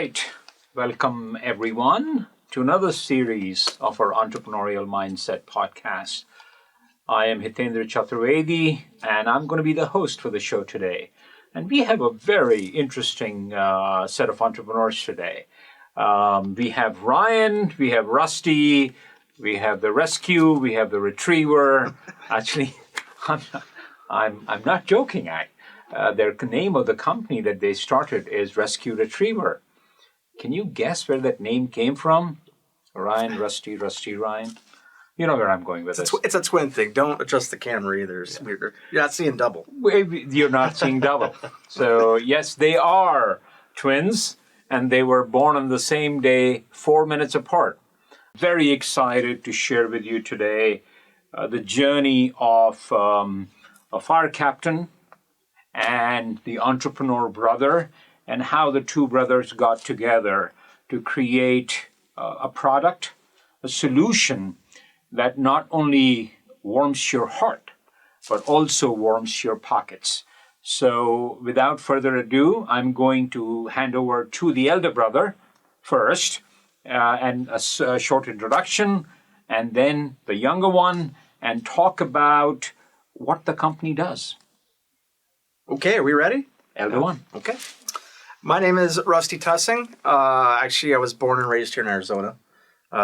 right. Welcome, everyone, to another series of our Entrepreneurial Mindset podcast. I am Hitendra Chaturvedi, and I'm going to be the host for the show today. And we have a very interesting set of entrepreneurs today. We have Ryan, we have Rusty, we have the rescue, we have the retriever. Actually, I'm not joking. Their name of the company that they started is Rescue Retriever. Can you guess where that name came from? Ryan, Rusty, Ryan. You know where I'm going with this. It's a twin thing. Don't adjust the camera either. You're not seeing double. You're not seeing double. So yes, they are twins, and they were born on the same day, 4 minutes apart. Very excited to share with you today the journey of a fire captain and the entrepreneur brother, and how the two brothers got together to create a product, a solution that not only warms your heart, but also warms your pockets. So without further ado, I'm going to hand over to the elder brother first, and a short introduction, and then the younger one, and talk about what the company does. Okay, are we ready? Elder one. Okay. My name is Rusty Tussing. Actually, I was born and raised here in Arizona.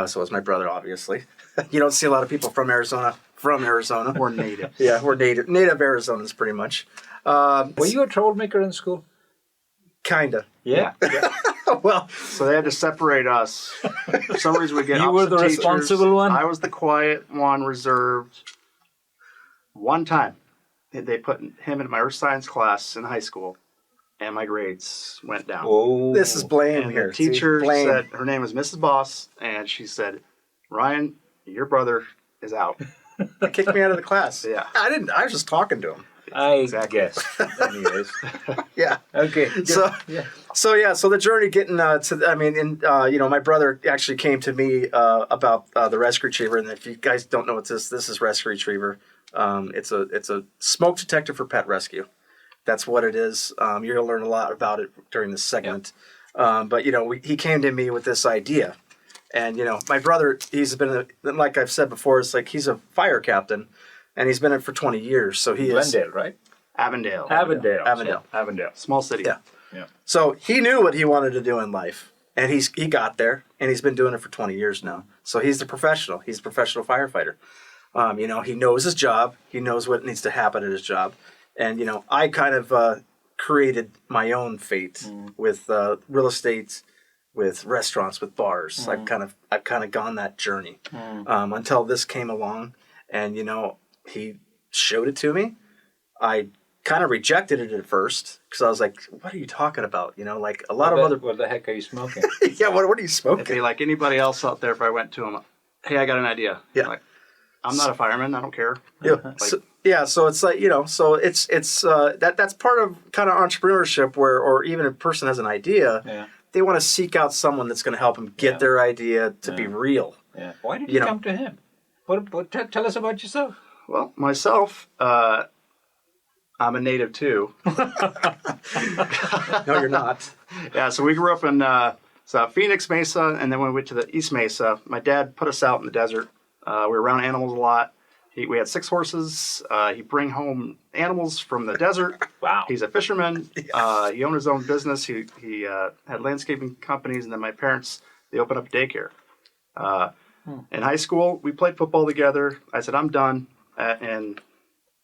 So was my brother, obviously. You don't see a lot of people from Arizona. We're native. Yeah, we're native Arizonans, pretty much. Were you a troublemaker in school? Kinda. Yeah. Well, So they had to separate us. For some reason, we get You were the opposite teachers. responsible one? I was the quiet one, reserved. One time, they put him in my earth science class in high school, and my grades went down. Oh. this is blame And here. the teacher See, blame. said, her name was Mrs. Boss, and she said, Ryan, your brother is out. They kicked me out of the class. Yeah. I didn't. I was just talking to him. I guess. Anyways. Yeah. Okay. So the journey getting my brother actually came to me about the rescue retriever, and if you guys don't know what this is rescue retriever. It's a smoke detector for pet rescue. That's what it is. You're gonna learn a lot about it during this segment. But he came to me with this idea, and my brother, he's been like I've said before, it's like he's a fire captain, and he's been in it for 20 years. So he is Glendale, right? Avondale. Avondale. Small city. Yeah. Yeah. So he knew what he wanted to do in life, and he got there, and he's been doing it for 20 years now. So he's the professional. He's a professional firefighter. He knows his job. He knows what needs to happen at his job. And, I kind of created my own fate with real estate, with restaurants, with bars. I've kind of gone that journey until this came along, and, he showed it to me. I kind of rejected it at first because I was like, what are you talking about? Like a lot of other... What the heck are you smoking? Yeah, what are you smoking? It'd be like anybody else out there if I went to him, hey, I got an idea. Yeah. Like, I'm not a fireman. I don't care. Yeah. So it's like, so it's that's part of kind of entrepreneurship or even a person has an idea, they want to seek out someone that's going to help them get their idea to be real. Yeah. Why did you come to him? Tell us about yourself. Well, myself, I'm a native too. No, you're not. Yeah, so we grew up in Phoenix Mesa, and then when we went to the East Mesa, my dad put us out in the desert. We were around animals a lot. We had 6 horses. He'd bring home animals from the desert. Wow. He's a fisherman. He owned his own business. He had landscaping companies, and then my parents, they opened up a daycare. In high school, we played football together. I said, I'm done. In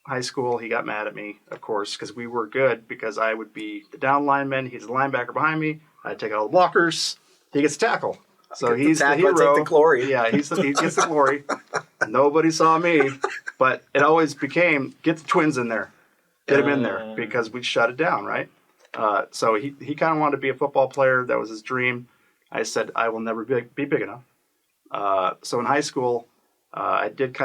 high school, he got mad at me, of course, because we were good, because I would be the down lineman. He's the linebacker behind me. I'd take out all the blockers. He gets tackle. So he's the hero. Take the glory. Yeah, he gets the glory. Nobody saw me, but it always became, get the twins in there. Get them in there, because we'd shut it down, right? So he kind of wanted to be a football player. That was his dream. I said, I will never be big enough. So in high school, I did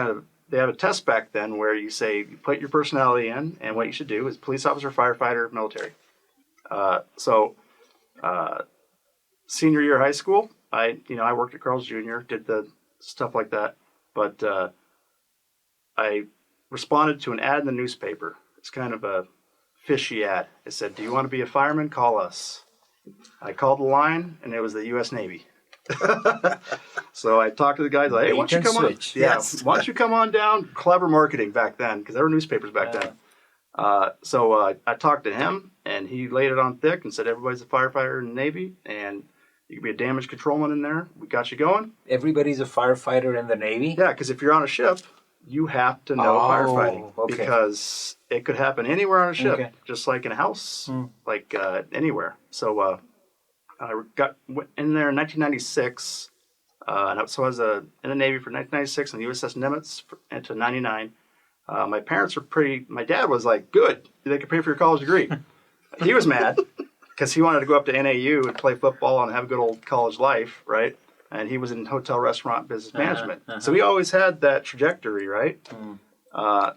they have a test back then where you say, you put your personality in, and what you should do is police officer, firefighter, military. Senior year of high school, I worked at Carl's Jr., did the stuff like that, but I responded to an ad in the newspaper. It's kind of a fishy ad. It said, do you want to be a fireman? Call us. I called the line, and it was the U.S. Navy. So I talked to the guys, like, hey, why don't you come on? Yeah, why don't you come on down? Clever marketing back then, because there were newspapers back then. So I talked to him, and he laid it on thick and said, everybody's a firefighter in the Navy, and you can be a damage controlman in there. We got you going. Everybody's a firefighter in the Navy? Yeah, because if you're on a ship, you have to know firefighting, because it could happen anywhere on a ship, just like in a house, like anywhere. So I went in there in 1996. So I was in the Navy for 1996 on the USS Nimitz into 99. My parents were my dad was like, good, they could pay for your college degree. He was mad because he wanted to go up to NAU and play football and have a good old college life, right? And he was in hotel, restaurant, business management. So he always had that trajectory, right?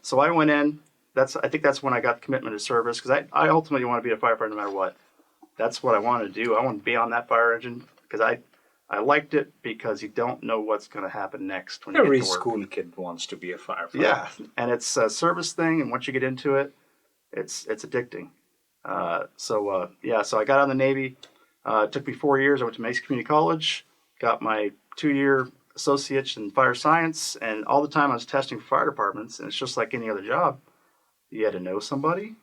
So I went in. I think that's when I got the commitment to service, because I ultimately want to be a firefighter no matter what. That's what I wanted to do. I want to be on that fire engine, because I liked it, because you don't know what's going to happen next when you get to work. Every school kid wants to be a firefighter. Yeah, and it's a service thing, and once you get into it, it's addicting. So I got out of the Navy. It took me 4 years. I went to Mesa Community College, got my 2-year associates in fire science, and all the time I was testing for fire departments, and it's just like any other job. You had to know somebody,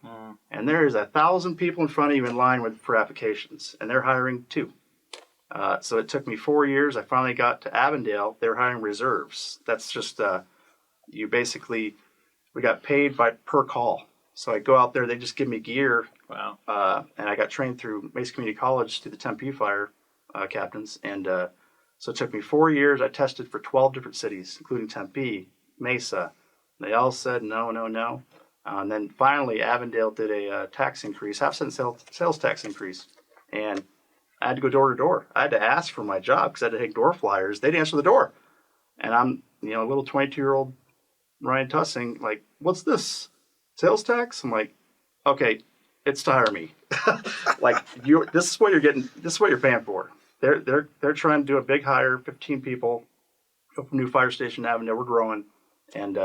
and there's 1,000 people in front of you in line for applications, and they're hiring 2. So it took me 4 years. I finally got to Avondale. They were hiring reserves. That's just, we got paid per call. So I go out there, they just give me gear. Wow. And I got trained through Mesa Community College through the Tempe Fire captains. And so it took me 4 years. I tested for 12 different cities, including Tempe, Mesa. They all said no, no, no. And then finally, Avondale did a tax increase, half-cent sales tax increase. And I had to go door to door. I had to ask for my job because I had to take door flyers. They'd answer the door. And I'm, a little 22-year-old Ryan Tussing, like, what's this? Sales tax? I'm like, okay, it's to hire me. Like, this is what you're getting. This is what you're paying for. They're trying to do a big hire, 15 people, open a new fire station in Avondale. We're growing. And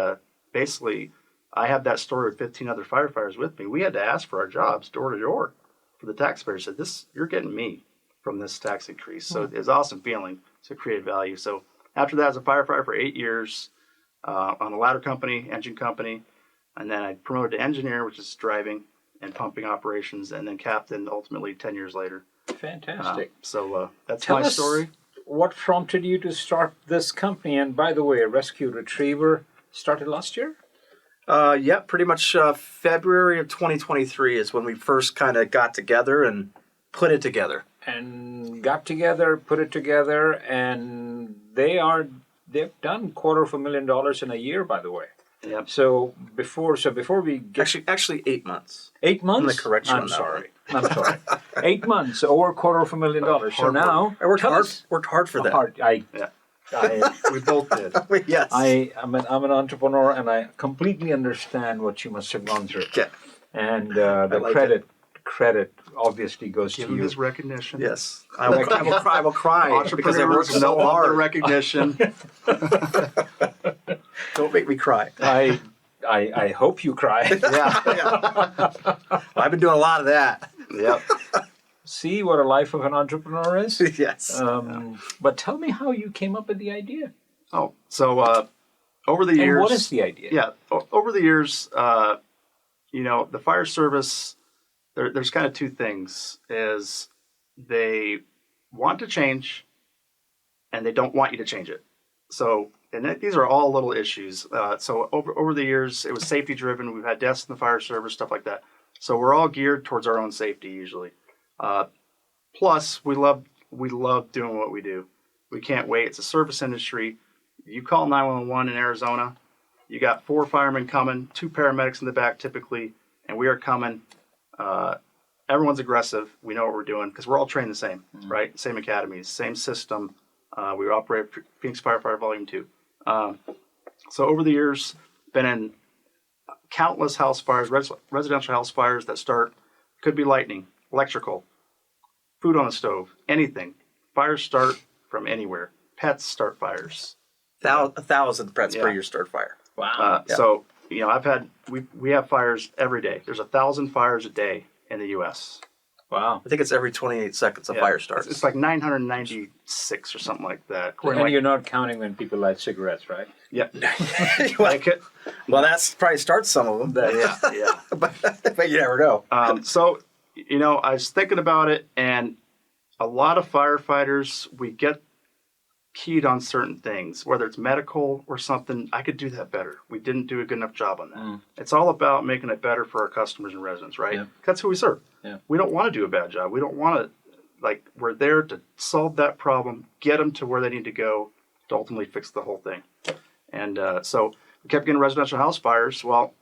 basically, I have that story with 15 other firefighters with me. We had to ask for our jobs door to door for the taxpayer. Said, you're getting me from this tax increase. So it's an awesome feeling to create value. So after that, I was a firefighter for 8 years on a ladder company, engine company. And then I promoted to engineer, which is driving and pumping operations, and then captain ultimately 10 years later. Fantastic. That's Tell my us story. What prompted you to start this company? And by the way, Rescue Retriever started last year? Yeah, pretty much February of 2023 is when we first kind of got together and put it together. And got together, put it together, and they've done $250,000 in a year, by the way. Yep. So before we get Actually 8 months. 8 months. I'm the correction on I'm that sorry. 8 months, over $250,000. So now I worked hard for that. We both did. Yes. I'm an entrepreneur, and I completely understand what you must have gone through. Yeah. And the credit obviously goes Give to him you. his recognition. Yes. I will cry because I worked so love the hard. recognition. Don't make me cry. I hope you cry. Yeah. I've been doing a lot of that. Yep. See what a life of an entrepreneur is? Yes. But tell me how you came up with the idea. Oh, so over the years... And what is the idea? Yeah, over the years, the fire service, there's kind of two things. Is they want to change, and they don't want you to change it. So, these are all little issues. So over the years, it was safety driven. We've had deaths in the fire service, stuff like that. So we're all geared towards our own safety usually. Plus, we love doing what we do. We can't wait. It's a service industry. You call 911 in Arizona, you got 4 firemen coming, 2 paramedics in the back typically, and we are coming. Everyone's aggressive. We know what we're doing because we're all trained the same, right? Same academies, same system. We operate Phoenix Firefighter Volume 2. So over the years, been in countless house fires, residential house fires that start, could be lightning, electrical, food on the stove, anything. Fires start from anywhere. Pets start fires. 1,000 pets per year start fire. Wow. So, we have fires every day. There's 1,000 fires a day in the U.S. Wow. I think it's every 28 seconds a fire starts. It's like 996 or something like that. And you're not counting when people light cigarettes, right? Yeah. Well, that's probably starts some of them. Yeah. But you never know. So, I was thinking about it, and a lot of firefighters, we get keyed on certain things, whether it's medical or something. I could do that better. We didn't do a good enough job on that. It's all about making it better for our customers and residents, right? Yeah. That's who we serve. Yeah. We don't want to do a bad job. We don't want to, we're there to solve that problem, get them to where they need to go to ultimately fix the whole thing. And so we kept getting residential house fires. Well,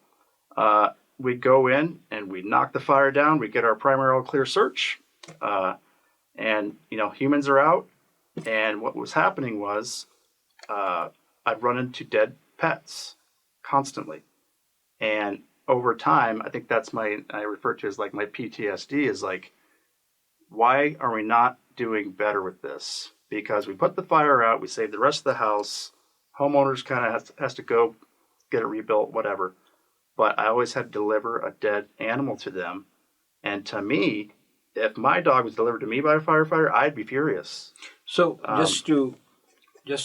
we'd go in and we'd knock the fire down. We'd get our primary all clear search. And, humans are out. And what was happening was I'd run into dead pets constantly. And over time, I think that's I refer to as like my PTSD is like, why are we not doing better with this? Because we put the fire out, we save the rest of the house. Homeowners kind of has to go get it rebuilt, whatever. But I always had to deliver a dead animal to them. And to me, if my dog was delivered to me by a firefighter, I'd be furious. So just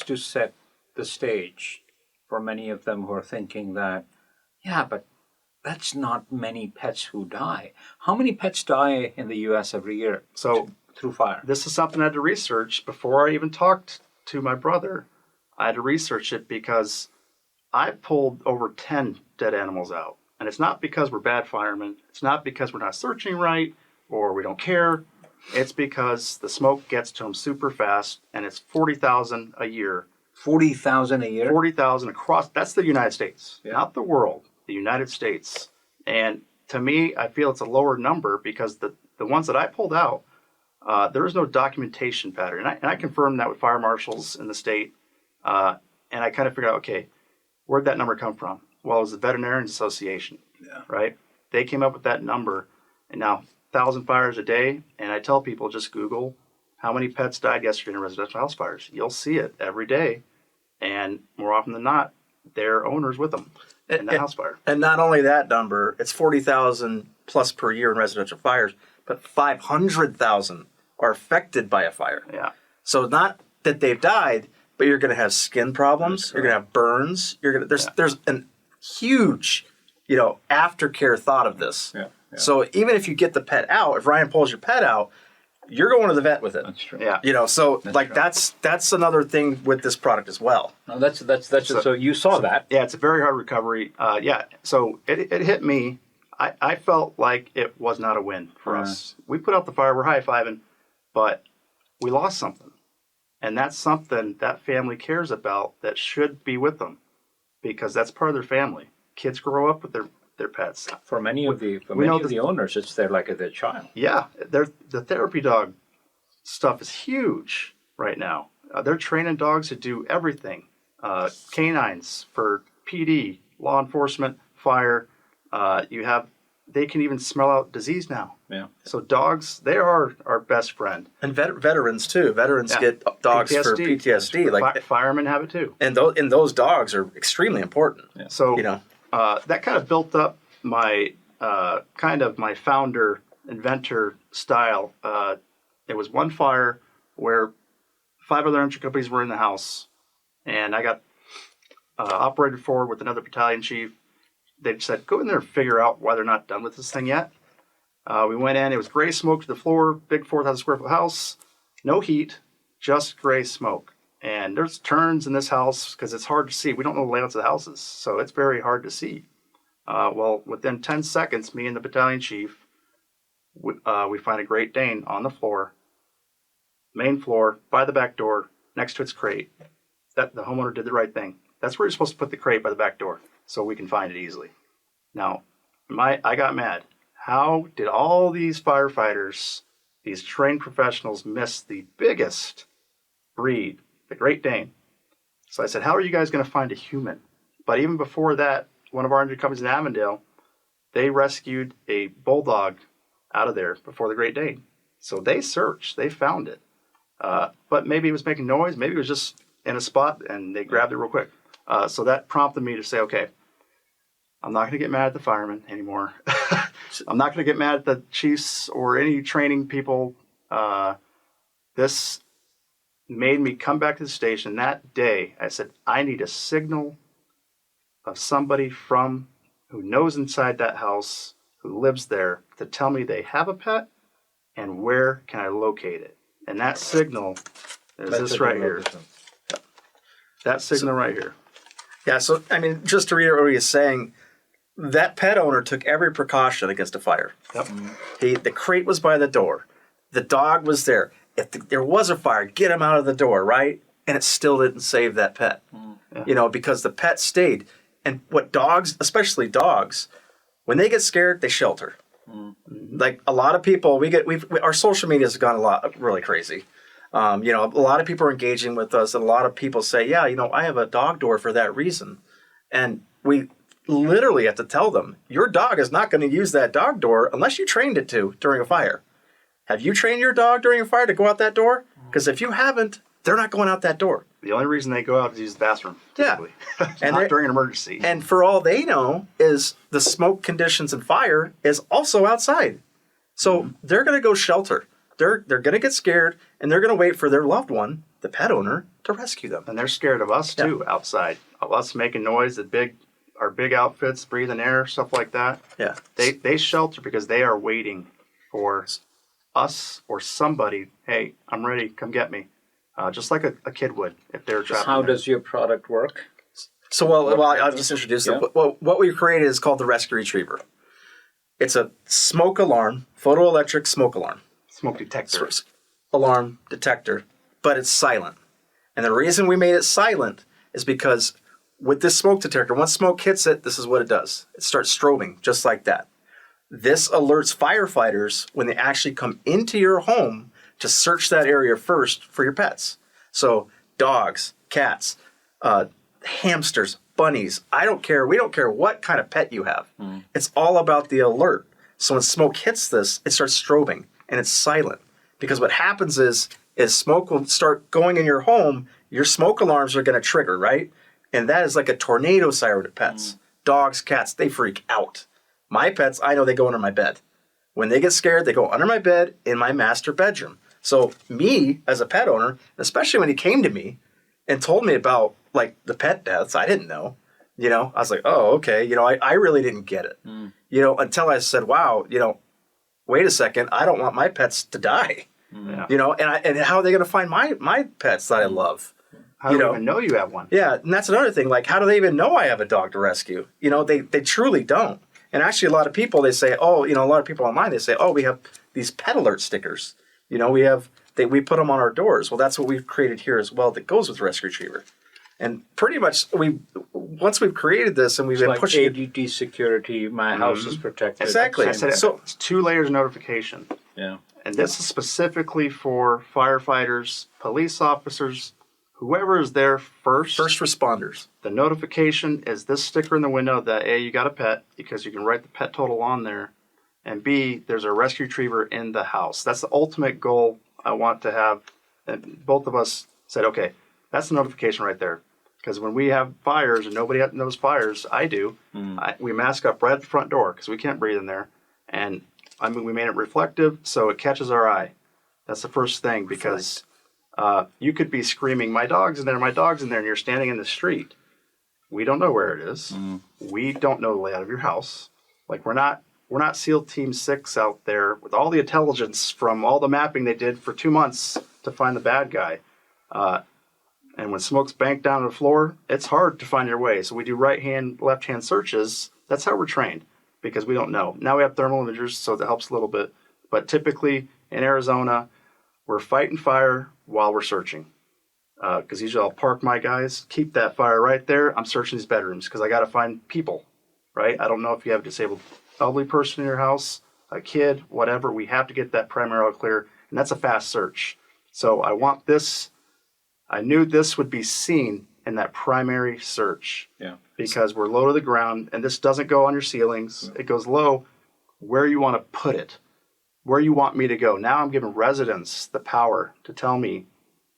to set the stage for many of them who are thinking that, yeah, but that's not many pets who die. How many pets die in the U.S. every year through fire? This is something I had to research before I even talked to my brother. I had to research it because I pulled over 10 dead animals out. And it's not because we're bad firemen. It's not because we're not searching right or we don't care. It's because the smoke gets to them super fast, and it's 40,000 a year. 40,000 a year? 40,000 across. That's the United States, not the world, the United States. And to me, I feel it's a lower number because the ones that I pulled out, there is no documentation pattern. And I confirmed that with fire marshals in the state. And I kind of figured out, okay, where'd that number come from? Well, it was the Veterinarians Association, right? They came up with that number. And now, 1,000 fires a day, and I tell people just Google how many pets died yesterday in residential house fires. You'll see it every day, and more often than not, their owners with them in the house fire. And not only that number, it's 40,000 plus per year in residential fires, but 500,000 are affected by a fire. Yeah. So not that they've died, but you're going to have skin problems. You're going to have burns. There's a huge, aftercare thought of this. Yeah. So even if you get the pet out, if Ryan pulls your pet out, you're going to the vet with it. That's true. Yeah. That's another thing with this product as well. No, that's so you saw that. Yeah, it's a very hard recovery. So it hit me. I felt like it was not a win for us. We put out the fire, we're high-fiving, but we lost something. And that's something that family cares about that should be with them because that's part of their family. Kids grow up with their pets. For many of the owners, it's their child. Yeah, the therapy dog stuff is huge right now. They're training dogs to do everything. Canines for PD, law enforcement, fire. They can even smell out disease now. Yeah. So dogs, they are our best friend. And veterans too. Veterans get dogs for PTSD. Firemen have it too. And those dogs are extremely important. Yeah. So that kind of built up my my founder inventor style. It was one fire where 5 other entry companies were in the house, and I got operated forward with another battalion chief. They said, go in there and figure out why they're not done with this thing yet. We went in. It was gray smoke to the floor, big 4,000 square foot house, no heat, just gray smoke. And there's turns in this house because it's hard to see. We don't know the layouts of the houses, so it's very hard to see. Well, within 10 seconds, me and the battalion chief, we find a Great Dane on the floor, main floor, by the back door, next to its crate. That the homeowner did the right thing. That's where you're supposed to put the crate, by the back door, so we can find it easily. Now, I got mad. How did all these firefighters, these trained professionals, miss the biggest breed, the Great Dane? So I said, how are you guys going to find a human? But even before that, one of our engine companies in Avondale, they rescued a bulldog out of there before the Great Dane. So they searched, they found it. But maybe it was making noise, maybe it was just in a spot and they grabbed it real quick. So that prompted me to say, okay, I'm not going to get mad at the firemen anymore. I'm not going to get mad at the Chiefs or any training people. This made me come back to the station that day. I said, I need a signal of somebody who knows inside that house, who lives there, to tell me they have a pet and where can I locate it. And that signal is this right here. That signal right here. Yeah, so, I mean, just to read what he was saying, that pet owner took every precaution against a fire. Yep. The crate was by the door. The dog was there. If there was a fire, get him out of the door, right? And it still didn't save that pet, because the pet stayed. And what dogs, especially dogs, when they get scared, they shelter. Like a lot of people, our social media has gone really crazy. A lot of people are engaging with us, and a lot of people say, yeah, I have a dog door for that reason. And we literally have to tell them, your dog is not going to use that dog door unless you trained it to during a fire. Have you trained your dog during a fire to go out that door? Because if you haven't, they're not going out that door. The only reason they go out is to use the bathroom, typically. Yeah. And not during an emergency. And for all they know is the smoke conditions and fire is also outside. So they're going to go shelter. They're going to get scared, and they're going to wait for their loved one, the pet owner, to rescue them. And they're scared of us, too, outside. Of us making noise, our big outfits, breathing air, stuff like that. Yeah. They shelter because they are waiting for us or somebody, hey, I'm ready, come get me. Just like a kid would if they were trapped. How does your product work? So, I'll just introduce it. Well, what we've created is called the Rescue Retriever. It's a smoke alarm, photoelectric smoke alarm. Smoke detector. Alarm detector, but it's silent. And the reason we made it silent is because with this smoke detector, once smoke hits it, this is what it does. It starts strobing just like that. This alerts firefighters when they actually come into your home to search that area first for your pets. So dogs, cats, hamsters, bunnies, I don't care. We don't care what kind of pet you have. It's all about the alert. So when smoke hits this, it starts strobing and it's silent. Because what happens is smoke will start going in your home, your smoke alarms are going to trigger, right? And that is like a tornado siren to pets. Dogs, cats, they freak out. My pets, I know they go under my bed. When they get scared, they go under my bed in my master bedroom. So me, as a pet owner, especially when he came to me and told me about like the pet deaths, I didn't know. I was like, oh, okay. I really didn't get it. Until I said, wow, wait a second, I don't want my pets to die. And how are they going to find my pets that I love? How do they even know you have one? Yeah, and that's another thing. Like, how do they even know I have a dog to rescue? They truly don't. And actually, a lot of people, they say, a lot of people online, they say, oh, we have these pet alert stickers. We put them on our doors. Well, that's what we've created here as well that goes with Rescue Retriever. And pretty much, once we've created this and we've been pushing ADT security, my house is protected. Exactly. I said it's 2 layers of notification. Yeah. And this is specifically for firefighters, police officers, whoever is there first. First responders. The notification is this sticker in the window that A, you got a pet, because you can write the pet total on there, and B, there's a rescue retriever in the house. That's the ultimate goal I want to have. And both of us said, okay, that's the notification right there. Because when we have fires and nobody knows fires, I do, we mask up right at the front door because we can't breathe in there. And we made it reflective so it catches our eye. That's the first thing, because you could be screaming, my dog's in there, and you're standing in the street. We don't know where it is. We don't know the layout of your house. Like, we're not SEAL Team 6 out there with all the intelligence from all the mapping they did for 2 months to find the bad guy. And when smoke's banked down on the floor, it's hard to find your way. So we do right-hand, left-hand searches. That's how we're trained, because we don't know. Now we have thermal imagers, so that helps a little bit. But typically in Arizona, we're fighting fire while we're searching. Because usually I'll park my guys, keep that fire right there. I'm searching these bedrooms because I got to find people, right? I don't know if you have a disabled elderly person in your house, a kid, whatever. We have to get that primary all clear, and that's a fast search. So I knew this would be seen in that primary search. Yeah. Because we're low to the ground, and this doesn't go on your ceilings. It goes low where you want to put it, where you want me to go. Now I'm giving residents the power to tell me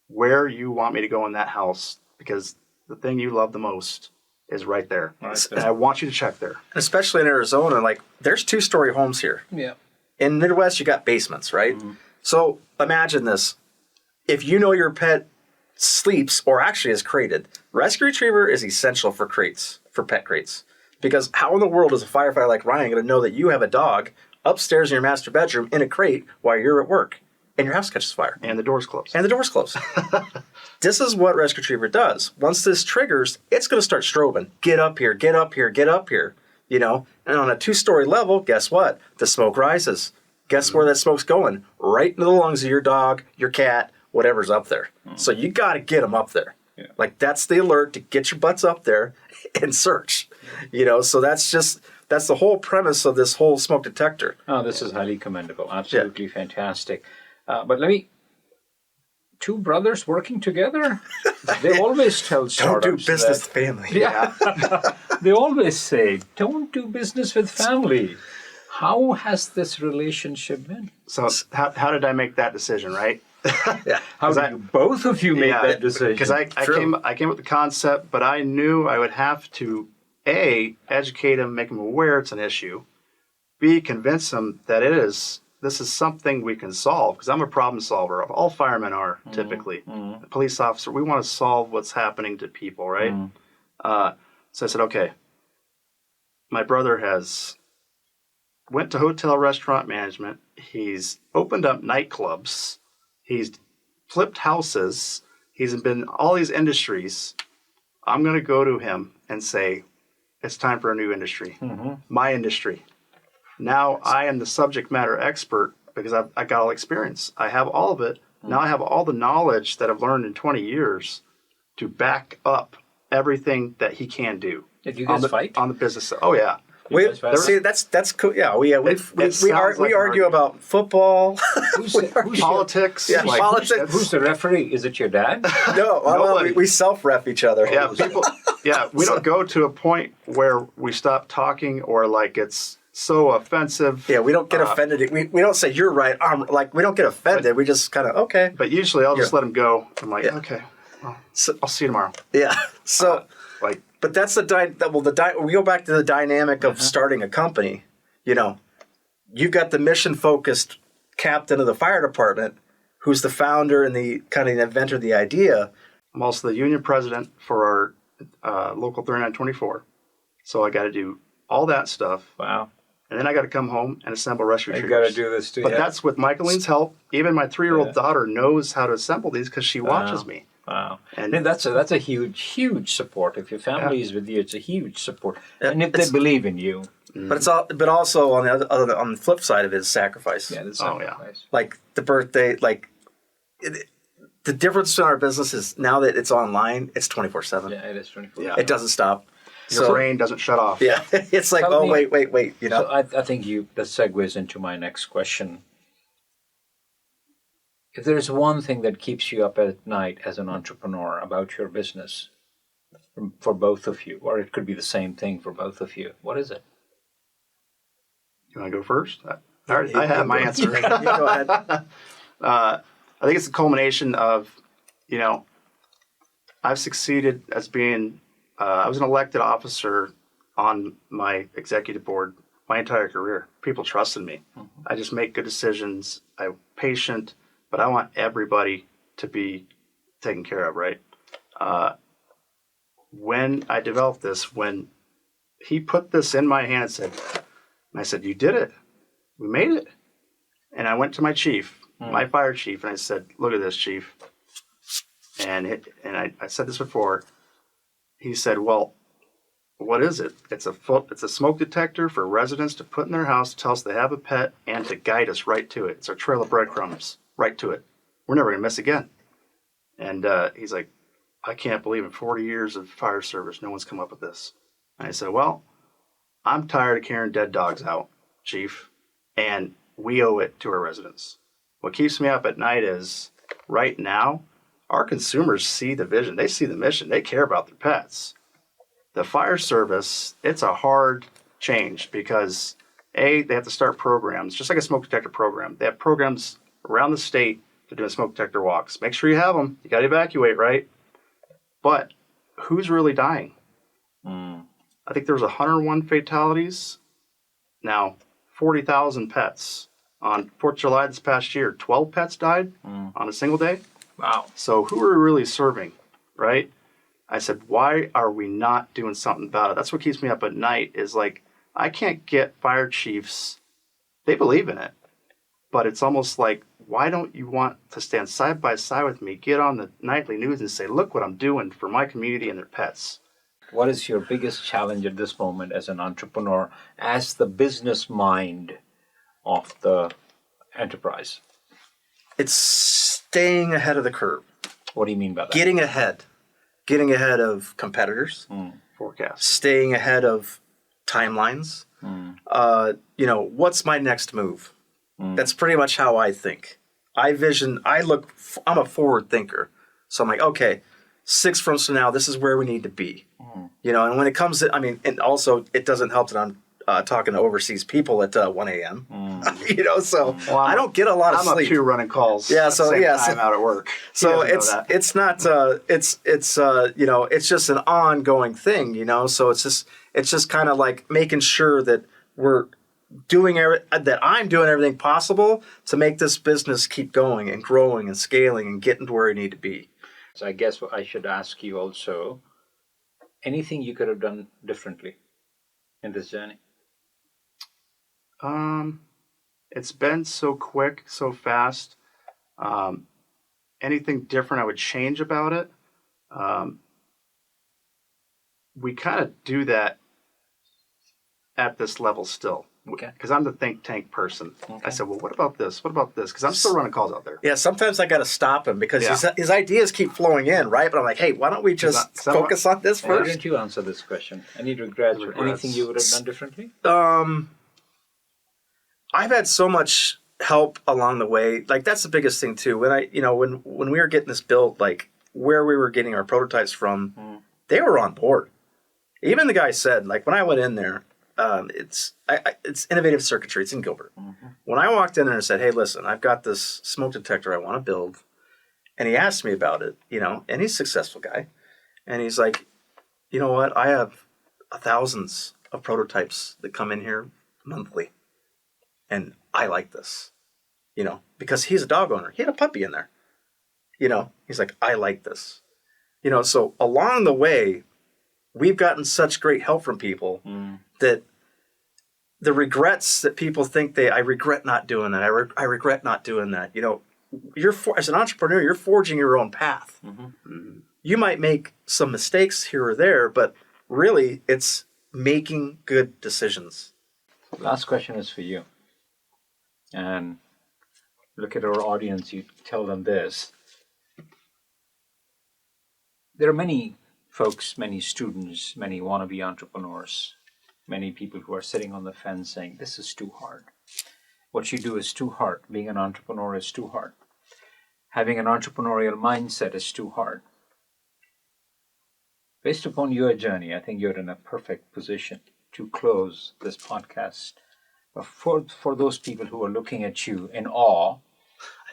where you want me to go in that house, because the thing you love the most is right there. Right And there. I want you to check there. Especially in Arizona, like there's 2-story homes here. Yeah. In Midwest, you got basements, right? So imagine this. If you know your pet sleeps or actually is crated, rescue retriever is essential for crates, for pet crates. Because how in the world is a firefighter like Ryan going to know that you have a dog upstairs in your master bedroom in a crate while you're at work and your house catches fire? And the door's closed. And the door's closed. This is what rescue retriever does. Once this triggers, it's going to start strobing. Get up here, get up here, get up here. You know, and on a 2-story level, guess what? The smoke rises. Guess where that smoke's going? Right into the lungs of your dog, your cat, whatever's up there. So you got to get them up there. Yeah. Like that's the alert to get your butts up there and search. You know, so that's the whole premise of this whole smoke detector. Oh, this is highly commendable. Absolutely fantastic. But let me. Two brothers working together? They always tell Don't startups do business that- family. Yeah. They always say, don't do business with family. How has this relationship been? So how did I make that decision, right? How do both of you made that decision? Because I came up with the concept, but I knew I would have to, A, educate them, make them aware it's an issue, B, convince them that this is something we can solve, because I'm a problem solver. All firemen are, typically. A police officer, we want to solve what's happening to people, right? So I said, okay, my brother went to hotel restaurant management. He's opened up nightclubs. He's flipped houses. He's been in all these industries. I'm going to go to him and say, it's time for a new industry, my industry. Now I am the subject matter expert because I got all experience. I have all of it. Now I have all the knowledge that I've learned in 20 years to back up everything that he can do. Did you guys fight? On the business? Oh, yeah. See, that's cool. Yeah, we sounds like argue about football. Politics. Yeah, like, politics. Who's the referee? Is it your dad? No, Nobody. we self-ref each other. Yeah, people. Yeah, we don't go to a point where we stop talking or like it's so offensive. Yeah, we don't get offended. We don't say you're right. We don't get offended. We just kind of okay. But usually I'll just let him go. I'm like, okay, well, I'll see you tomorrow. Yeah. So, Like, but that's we go back to the dynamic of starting a company. You know, you've got the mission-focused captain of the fire department, who's the founder and the kind of inventor of the idea. I'm also the union president for our local 3924. So I got to do all that stuff. Wow. And then I got to come home and assemble rescue You retrievers. got to do this too. But that's with Michaeline's help. Even my 3-year-old daughter knows how to assemble these because she watches me. Wow. And And that's a huge support. If your family is with you, it's a huge support. And if they believe in you. But but also on the flip side of it is sacrifice. Yeah, that's sacrifice. Like the birthday, the difference in our business is now that it's online, it's 24/7. Yeah, it is 24. Yeah. It doesn't stop. Your brain doesn't shut off. Yeah, it's like, Tell me- wait. You know, So I think that segues into my next question. If there's one thing that keeps you up at night as an entrepreneur about your business, for both of you, or it could be the same thing for both of you, what is it? You want to go first? I have my answer. You go ahead. I think it's a culmination of, I've succeeded as being, I was an elected officer on my executive board my entire career. People trusted me. I just make good decisions. I'm patient, but I want everybody to be taken care of, right? When I developed this, when he put this in my hand and I said, you did it. We made it. And I went to my chief, my fire chief, and I said, look at this, chief. And I said this before. He said, well, what is it? It's a smoke detector for residents to put in their house to tell us they have a pet and to guide us right to it. It's our trail of breadcrumbs, right to it. We're never going to miss again. And he's like, I can't believe in 40 years of fire service, no one's come up with this. And I said, well, I'm tired of carrying dead dogs out, chief, and we owe it to our residents. What keeps me up at night is right now, our consumers see the vision. They see the mission. They care about their pets. The fire service, it's a hard change because, A, they have to start programs, just like a smoke detector program. They have programs around the state to do smoke detector walks. Make sure you have them. You got to evacuate, right? But who's really dying? I think there was 101 fatalities. Now, 40,000 pets. On 4th of July this past year, 12 pets died on a single day. Wow. So who are we really serving, right? I said, why are we not doing something about it? That's what keeps me up at night is like, I can't get fire chiefs. They believe in it. But it's almost like, why don't you want to stand side by side with me, get on the nightly news and say, look what I'm doing for my community and their pets. What is your biggest challenge at this moment as an entrepreneur, as the business mind of the enterprise? It's staying ahead of the curve. What do you mean by that? Getting ahead of competitors, Forecast. staying ahead of timelines. What's my next move? That's pretty much how I think. I'm a forward thinker. So I'm like, okay, 6 months from now, this is where we need to be. And when it comes to, and also it doesn't help that I'm talking to overseas people at 1 a.m. So I don't get a lot of sleep. I'm up here running calls. Yeah, at so the same yeah, time out at work. So it's not it's just an ongoing thing. So it's just kind of like making sure that we're that I'm doing everything possible to make this business keep going and growing and scaling and getting to where we need to be. So I guess I should ask you also, anything you could have done differently in this journey? It's been so quick, so fast. Anything different I would change about it? We kind of do that at this level still. Okay. Because I'm the think tank person. Okay. I said, well, what about this? What about this? Because I'm still running calls out there. Yeah, sometimes I got to stop him because his ideas keep flowing in, right? But I'm like, hey, why don't we just focus on this Why first? didn't you answer this question? Any regrets or anything you would have done differently? I've had so much help along the way. Like that's the biggest thing too. When we were getting this built, like where we were getting our prototypes from, they were on board. Even the guy said, like when I went in there, it's innovative circuitry. It's in Gilbert. When I walked in there and said, hey, listen, I've got this smoke detector I want to build. And he asked me about it, and he's a successful guy. And he's like, you know what? I have thousands of prototypes that come in here monthly. And I like this, because he's a dog owner. He had a puppy in there. He's like, I like this. So along the way, we've gotten such great help from people that the regrets that people think I regret not doing that. I regret not doing that. As an entrepreneur, you're forging your own path. You might make some mistakes here or there, but really it's making good decisions. Last question is for you. And look at our audience, you tell them this. There are many folks, many students, many wannabe entrepreneurs, many people who are sitting on the fence saying, this is too hard. What you do is too hard. Being an entrepreneur is too hard. Having an entrepreneurial mindset is too hard. Based upon your journey, I think you're in a perfect position to close this podcast. But for those people who are looking at you in awe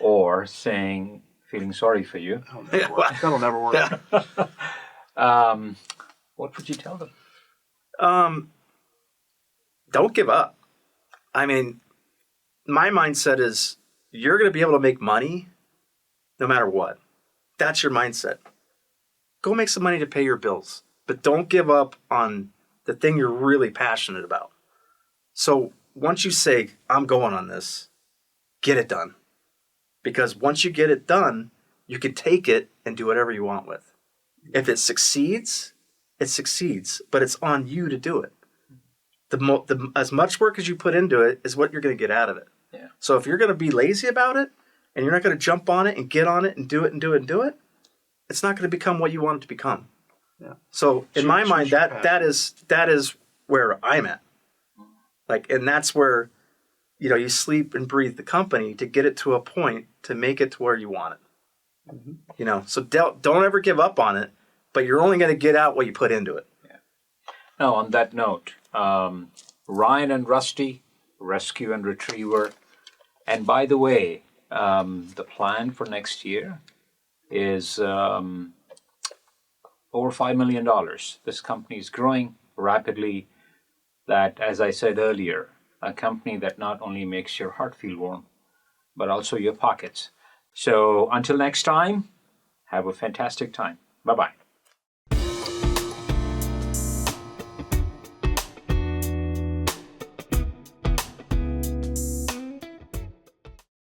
or feeling sorry for you. That'll never work. What would you tell them? Don't give up. My mindset is you're going to be able to make money no matter what. That's your mindset. Go make some money to pay your bills, but don't give up on the thing you're really passionate about. So once you say, I'm going on this, get it done. Because once you get it done, you can take it and do whatever you want with. If it succeeds, but it's on you to do it. As much work as you put into it is what you're going to get out of it. Yeah. So if you're going to be lazy about it and you're not going to jump on it and get on it and do it and do it and do it, it's not going to become what you want it to become. Yeah. So in my mind, that is where I'm at. And that's where, you sleep and breathe the company to get it to a point to make it to where you want it. So don't ever give up on it, but you're only going to get out what you put into it. Yeah. Now, on that note, Ryan and Rusty, rescue and retriever. And by the way, the plan for next year is over $5 million. This company is growing rapidly that, as I said earlier, a company that not only makes your heart feel warm, but also your pockets. So until next time, have a fantastic time. Bye-bye.